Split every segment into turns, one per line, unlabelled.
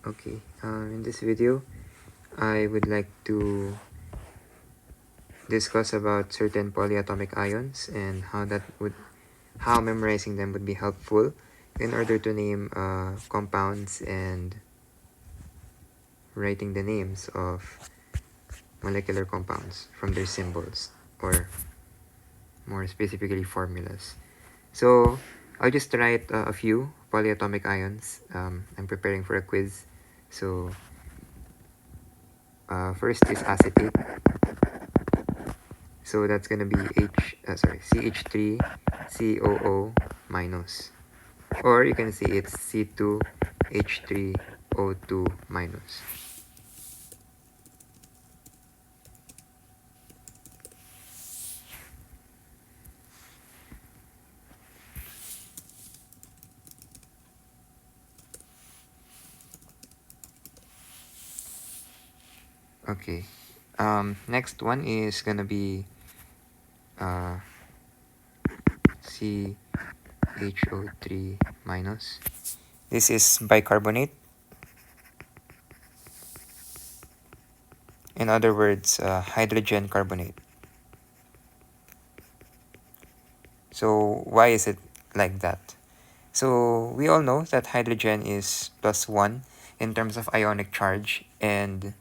Okay, in this video, I would like to discuss about certain polyatomic ions and how memorizing them would be helpful in order to name compounds and writing the names of molecular compounds from their symbols, or more specifically formulas. So I'll just write a few polyatomic ions. I'm preparing for a quiz. So first is acetate. So that's gonna be CH3 COO minus. Or you can say it's C2H3O2 minus. Okay. Next one is gonna be uh, CHO3 minus. This is bicarbonate. In other words, hydrogen carbonate. So why is it like that? So we all know that hydrogen is +1 in terms of ionic charge, and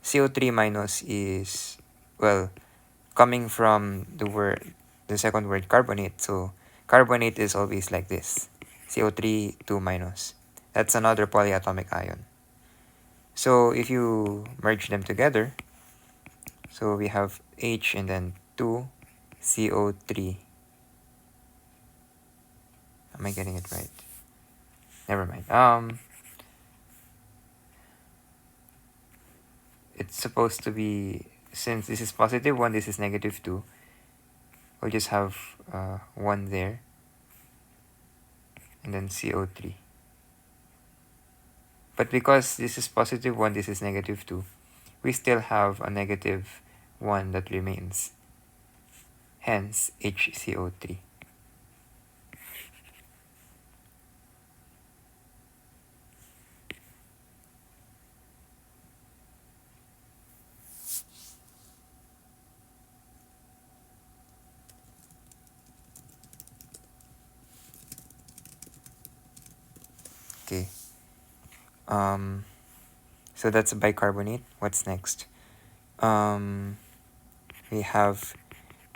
CO3 minus is, well, coming from the second word carbonate. So carbonate is always like this, CO3 2 minus. That's another polyatomic ion. So if you merge them together, so we have H and then 2 CO3. Am I getting it right? Never mind. It's supposed to be, since this is +1, this is -2. We'll just have 1 there, and then CO3. But because this is +1, this is -2, we still have a -1 that remains. Hence, HCO3. Okay. So that's bicarbonate. What's next? We have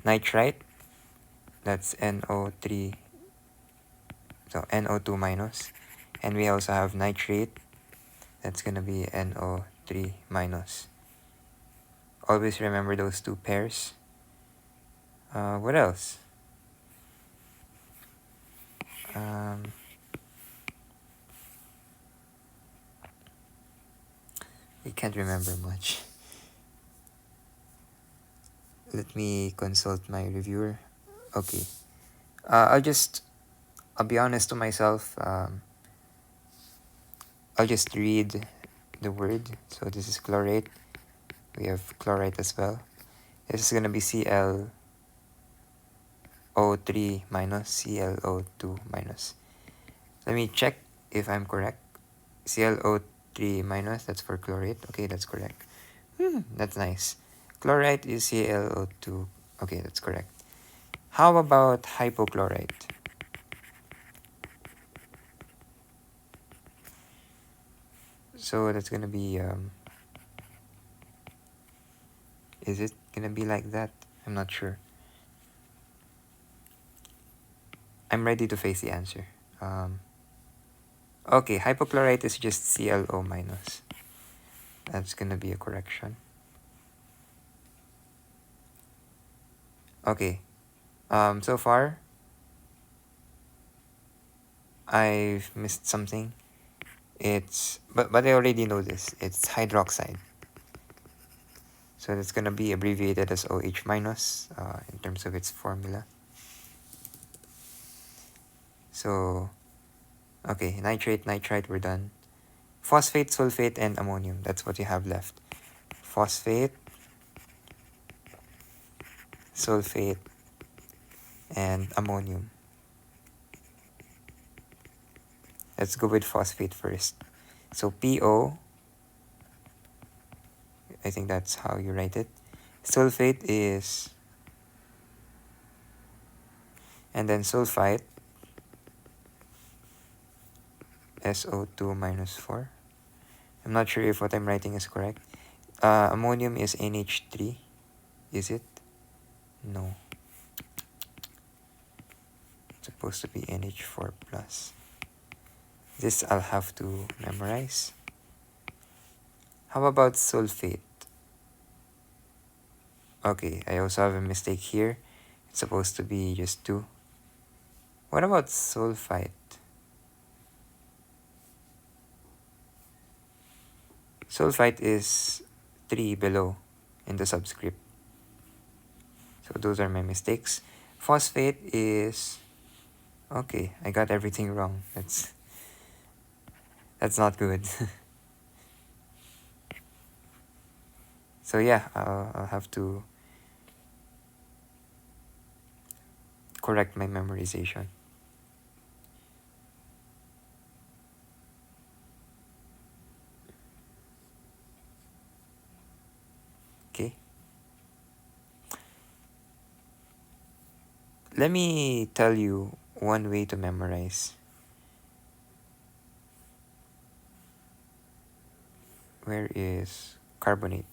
nitrite. That's NO3. So NO2 minus. And we also have nitrate. That's gonna be NO3 minus. Always remember those two pairs. What else? I can't remember much. Let me consult my reviewer. Okay. I'll be honest to myself. I'll just read the word. So this is chlorate. We have chlorite as well. This is gonna be ClO3 minus, ClO2 minus. Let me check if I'm correct. ClO3 minus, that's for chlorate. Okay, that's correct. That's nice. Chlorite is ClO2. Okay, that's correct. How about hypochlorite? So that's gonna be, is it gonna be like that? I'm not sure. I'm ready to face the answer. Okay, hypochlorite is just ClO minus. That's gonna be a correction. Okay. So far, I've missed something. But I already know this. It's hydroxide. So that's gonna be abbreviated as OH minus in terms of its formula. So, okay, nitrate, nitrite, we're done. Phosphate, sulfate, and ammonium. That's what you have left. Phosphate, sulfate, and ammonium. Let's go with phosphate first. So PO, I think that's how you write it. Sulfate is, and then sulfite, SO2 minus 4. I'm not sure if what I'm writing is correct. Ammonium is NH3, is it? No. It's supposed to be NH4 plus. This I'll have to memorize. How about sulfate? Okay, I also have a mistake here. It's supposed to be just 2. What about sulfite? Sulfite is 3 below in the subscript. So those are my mistakes. Phosphate is... Okay, I got everything wrong. That's not good. So yeah, I'll have to correct my memorization. Okay. Let me tell you one way to memorize. Where is carbonate?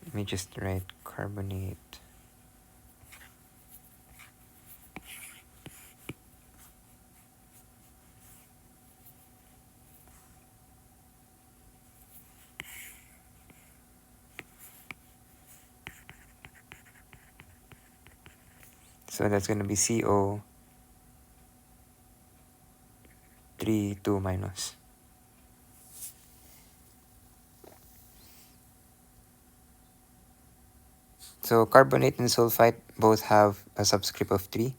Let me just write carbonate. So that's going to be CO 3, 2 minus. So carbonate and sulfite both have a subscript of 3.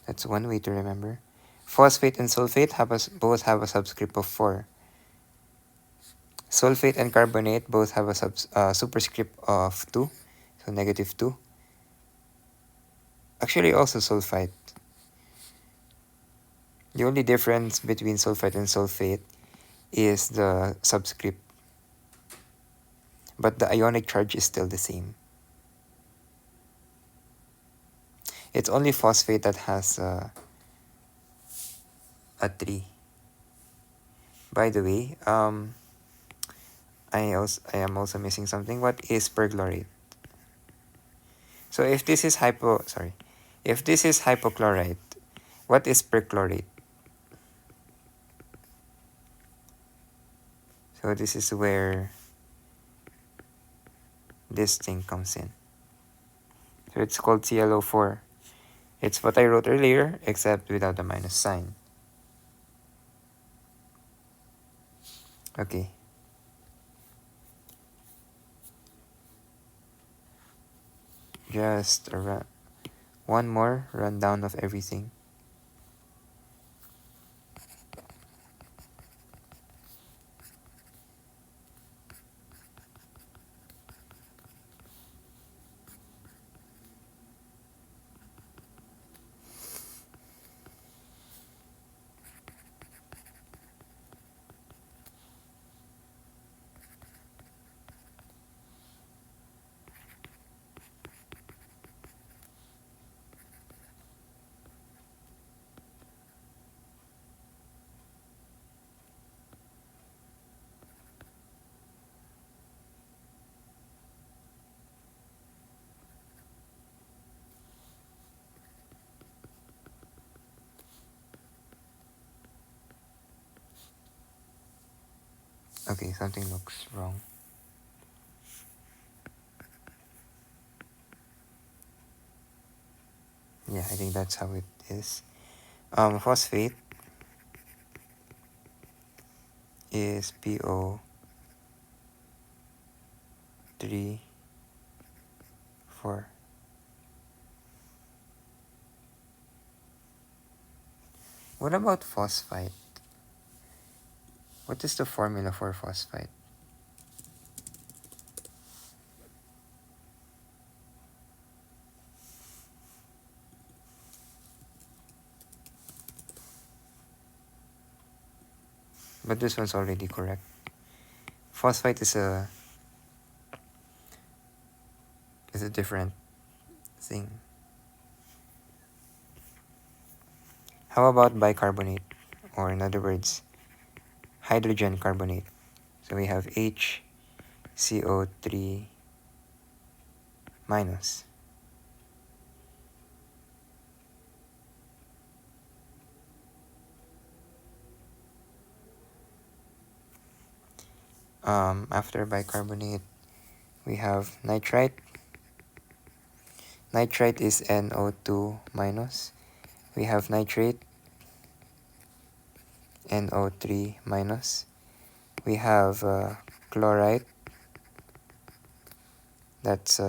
That's one way to remember. Phosphate and sulfate both have a subscript of 4. Sulfate and carbonate both have a superscript of 2, so negative 2. Actually, also sulfite. The only difference between sulfite and sulfate is the subscript, but the ionic charge is still the same. It's only phosphate that has a 3. By the way, I am also missing something. What is perchlorate? So if this is hypochlorite, what is perchlorate? So this is where this thing comes in. So it's called ClO4. It's what I wrote earlier, except without the minus sign. Okay. Just one more rundown of everything. Okay, something looks wrong. Yeah, I think that's how it is. Phosphate is PO 3, 4. What about phosphite? What is the formula for phosphite? but this one's already correct. Phosphite is a different thing. How about bicarbonate, or in other words, hydrogen carbonate? So we have HCO3 minus. After bicarbonate, we have nitrite. Nitrite is NO2 minus. We have nitrate, NO3 minus. We have chlorite, that's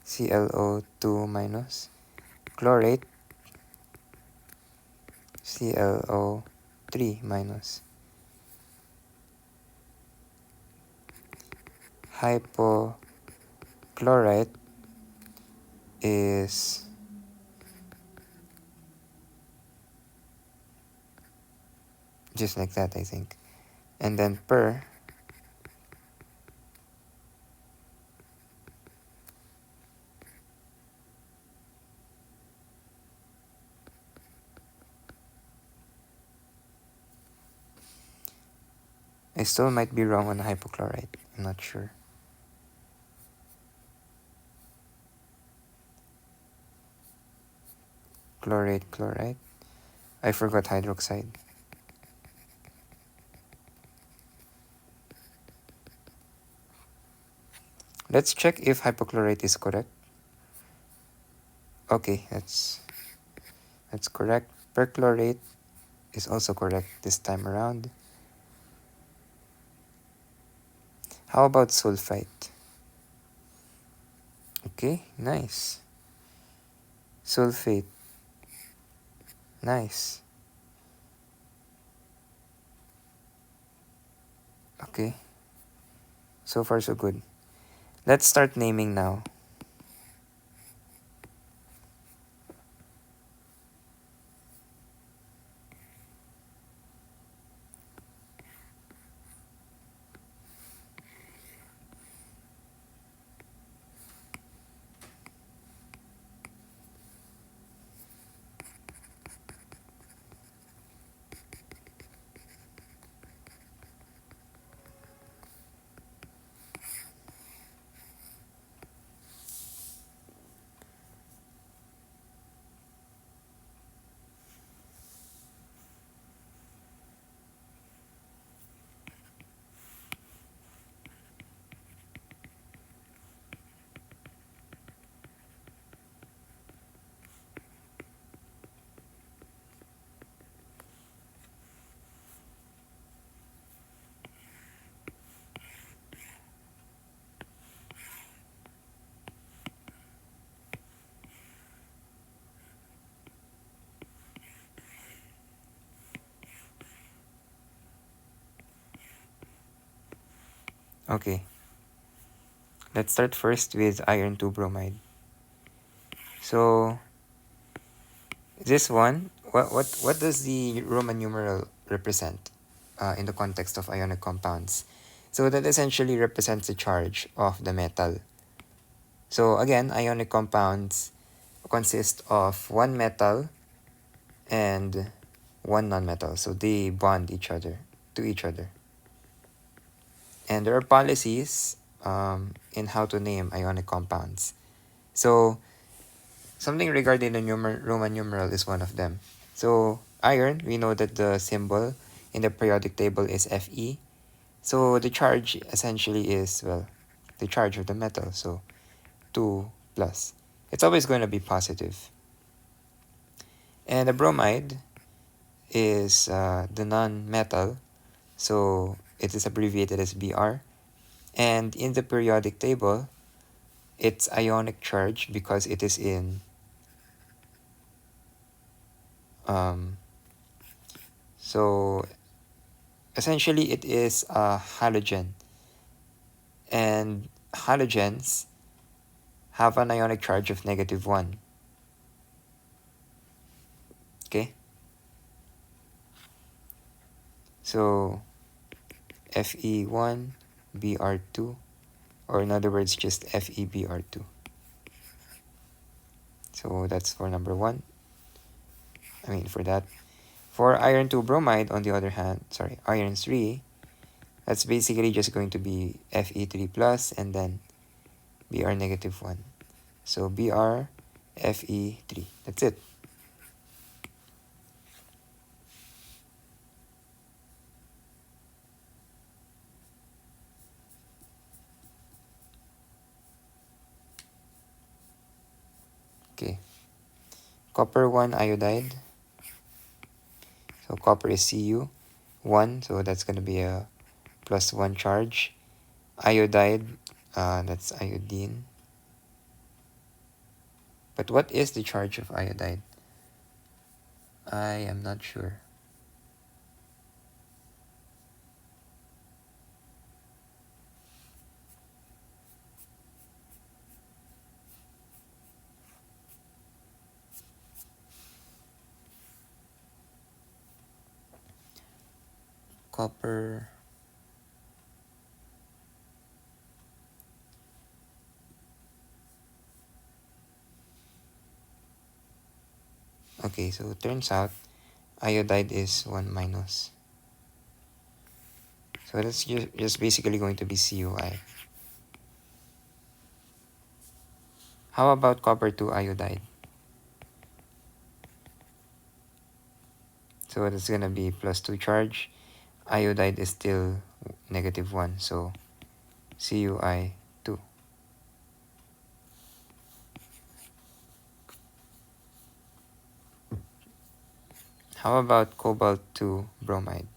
ClO2 minus. Chlorate, ClO3 minus. Hypochlorite is just like that, I think. And then I still might be wrong on hypochlorite. I'm not sure. Chlorite. I forgot hydroxide. Let's check if hypochlorite is correct. Okay, that's correct. Perchlorate is also correct this time around. How about sulfite? Okay, nice. Sulfate. Nice. Okay. So far so good. Let's start naming now. Okay. Let's start first with iron 2 bromide. So this one, what does the Roman numeral represent in the context of ionic compounds? So that essentially represents the charge of the metal. So again, ionic compounds consist of one metal and one nonmetal. So they bond to each other. And there are policies in how to name ionic compounds. So something regarding the Roman numeral is one of them. So iron, we know that the symbol in the periodic table is Fe. So the charge essentially is, well, the charge of the metal. So 2 plus. It's always going to be positive. And the bromide is the non-metal. So it is abbreviated as Br. And in the periodic table, it's ionic charge because it is in so essentially it is a halogen, and halogens have an ionic charge of -1. Okay? So Fe1, Br2, or in other words, just FeBr2. So that's for number 1. For that. For iron 2 bromide, on the other hand, iron 3, that's basically just going to be Fe3 plus and then Br -1. So Br Fe3. That's it. Okay. Copper 1 iodide. So copper is Cu 1, so that's going to be a +1 charge. Iodide, that's iodine. But what is the charge of iodide? I am not sure. Copper. Okay, so it turns out iodide is 1 minus. So that's just basically going to be CuI. How about copper 2 iodide? So that's going to be +2 charge. Iodide is still -1, so CuI 2. How about cobalt 2 bromide?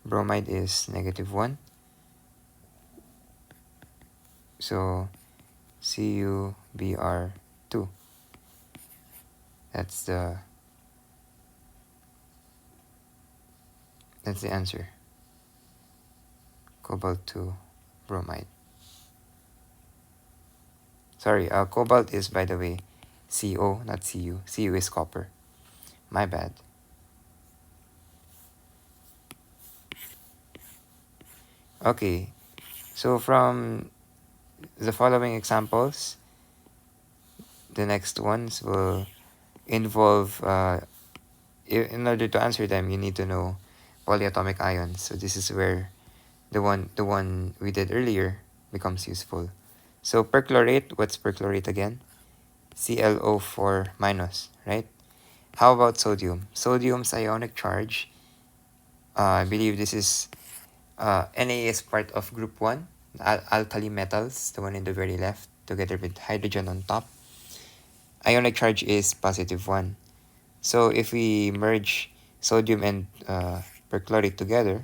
Bromide is -1. So CuBr2. That's the answer. Cobalt 2 bromide. Sorry, cobalt is, by the way, Co, not Cu. Cu is copper. My bad. Okay, so from the following examples, the next ones will involve, in order to answer them, you need to know polyatomic ions. So this is where the one we did earlier becomes useful. So perchlorate, what's perchlorate again? ClO4 minus, right? How about sodium? Sodium's ionic charge, I believe this is, Na is part of group 1, alkali metals, the one in the very left, together with hydrogen on top. Ionic charge is +1. So if we merge sodium and perchlorate together,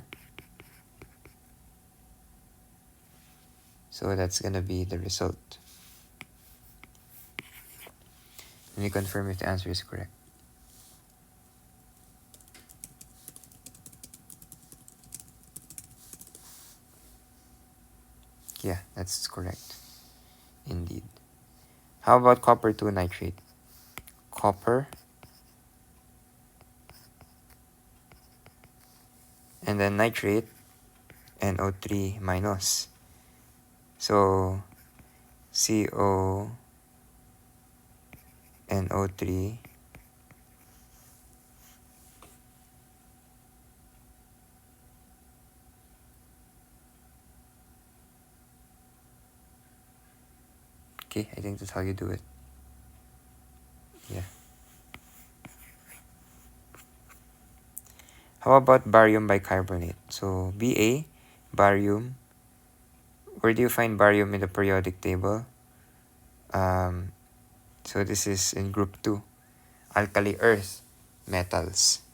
so that's going to be the result. Let me confirm if the answer is correct. Yeah, that's correct. Indeed. How about copper 2 nitrate? Copper. And then nitrate, NO3 minus. So CO NO3 Okay, I think that's how you do it. Yeah. How about barium bicarbonate? So Ba, barium. Where do you find barium in the periodic table? So this is in group 2, alkali earth metals.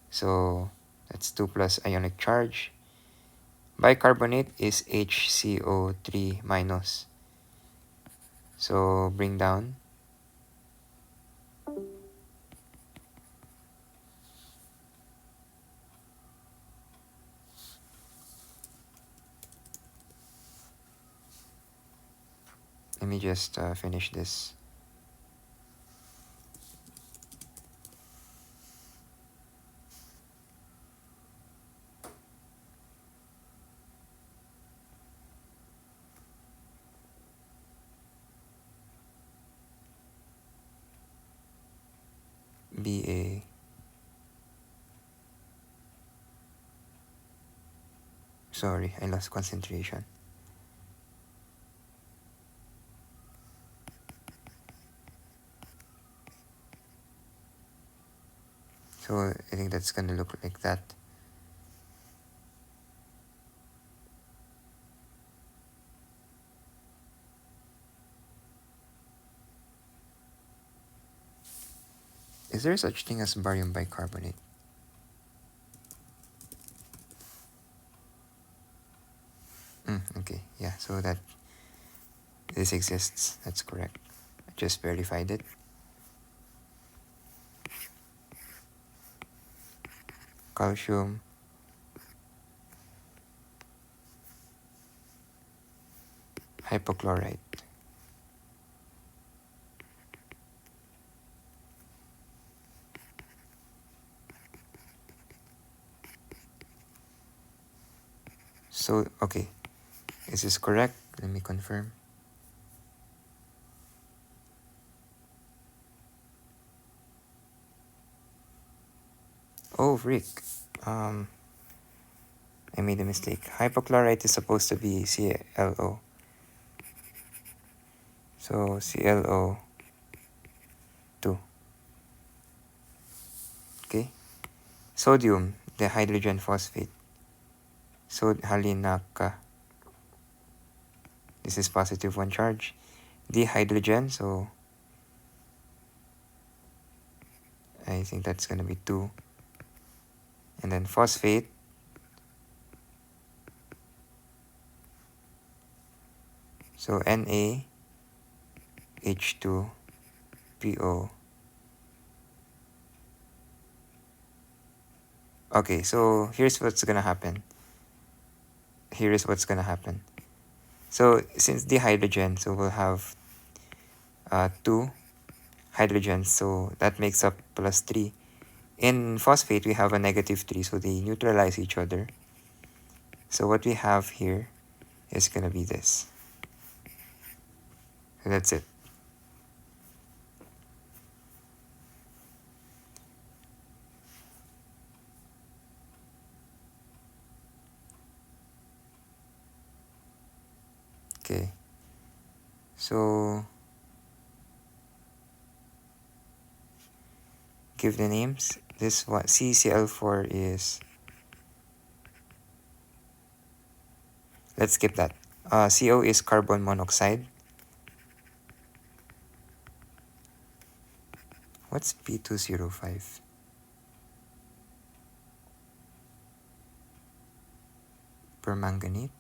So that's 2 plus ionic charge. Bicarbonate is HCO3 minus. So bring down. Let me just finish this. BA. Sorry, I lost concentration. So I think that's gonna look like that. Is there such thing as barium bicarbonate? Okay, yeah, so that this exists. That's correct. I just verified it. Calcium, hypochlorite. So, okay, is this correct? Let me confirm. Oh, Rick. I made a mistake. Hypochlorite is supposed to be ClO. So, ClO2. Okay. Sodium, the hydrogen phosphate. So, halinaka. This is positive one charge. Dihydrogen, so I think that's going to be 2. And then phosphate. So Na, H2, PO. Okay, so here's what's going to happen. Here is what's going to happen. So since dihydrogen, so we'll have 2 hydrogens, so that makes up plus 3. In phosphate, we have a negative 3, so they neutralize each other. So what we have here is going to be this. And that's it. Okay. So give the names. This one, CCl4 is, let's skip that. CO is carbon monoxide. What's P205? Permanganate?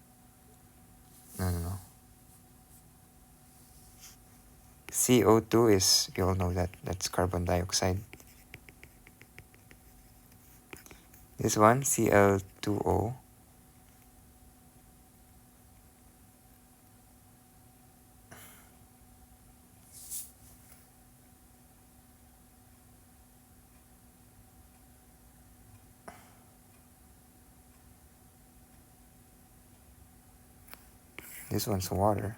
No. CO2 is, you all know that, that's carbon dioxide. This one, Cl2O. This one's water.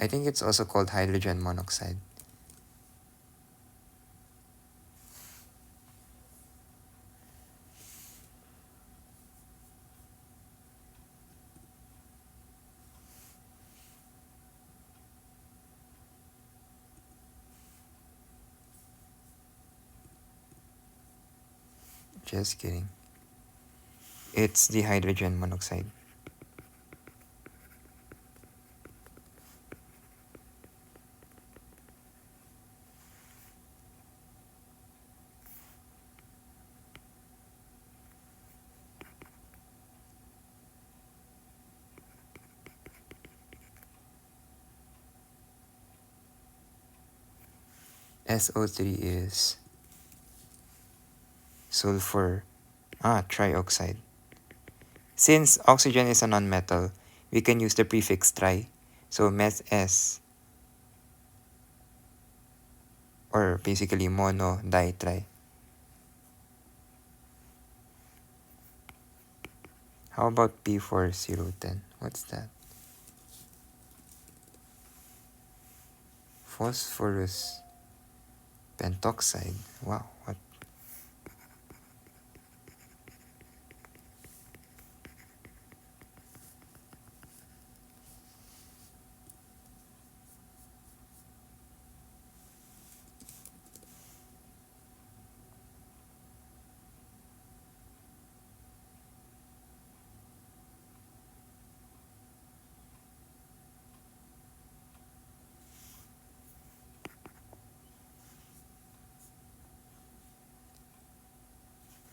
I think it's also called hydrogen monoxide. Just kidding. It's the hydrogen monoxide. SO3 is sulfur, trioxide. Since oxygen is a nonmetal, we can use the prefix tri. So meth S, or basically mono ditri. How about P4010? What's that? Phosphorus pentoxide. Wow, what?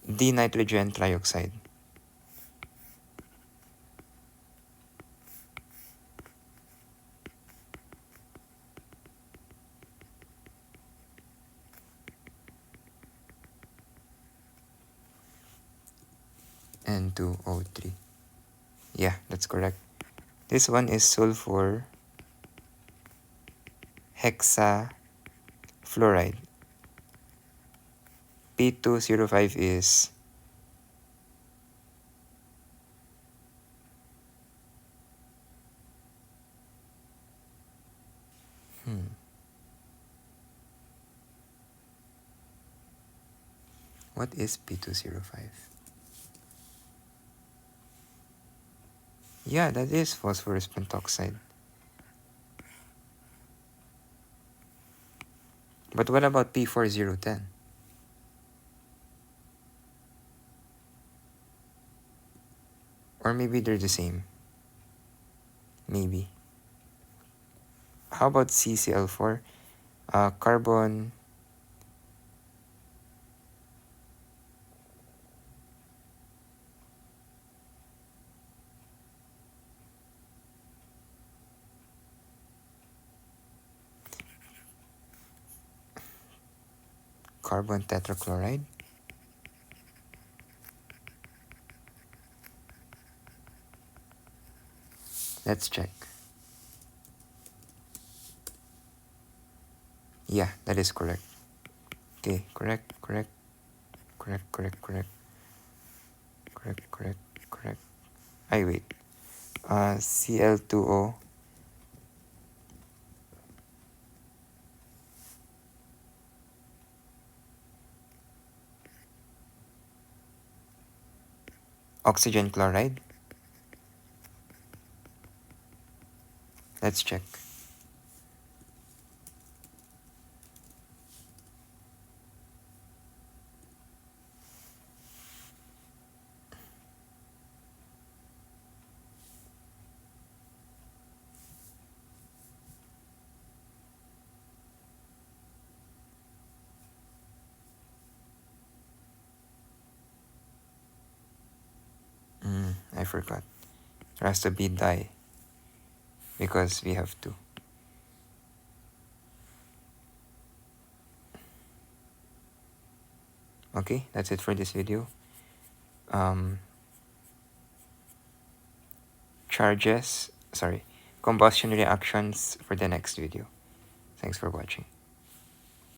Dinitrogen trioxide. N2O3. Yeah, that's correct. This one is sulfur hexafluoride. P205 is what is P205? Yeah, that is phosphorus pentoxide. But what about P4010? Or maybe they're the same. Maybe. How about CCl4? Carbon carbon tetrachloride. Let's check. Yeah, that is correct. Okay, correct. Wait. Cl2O. Oxygen chloride. Let's check. I forgot. There has to be di because we have to. Okay, that's it for this video. Combustion reactions for the next video. Thanks for watching.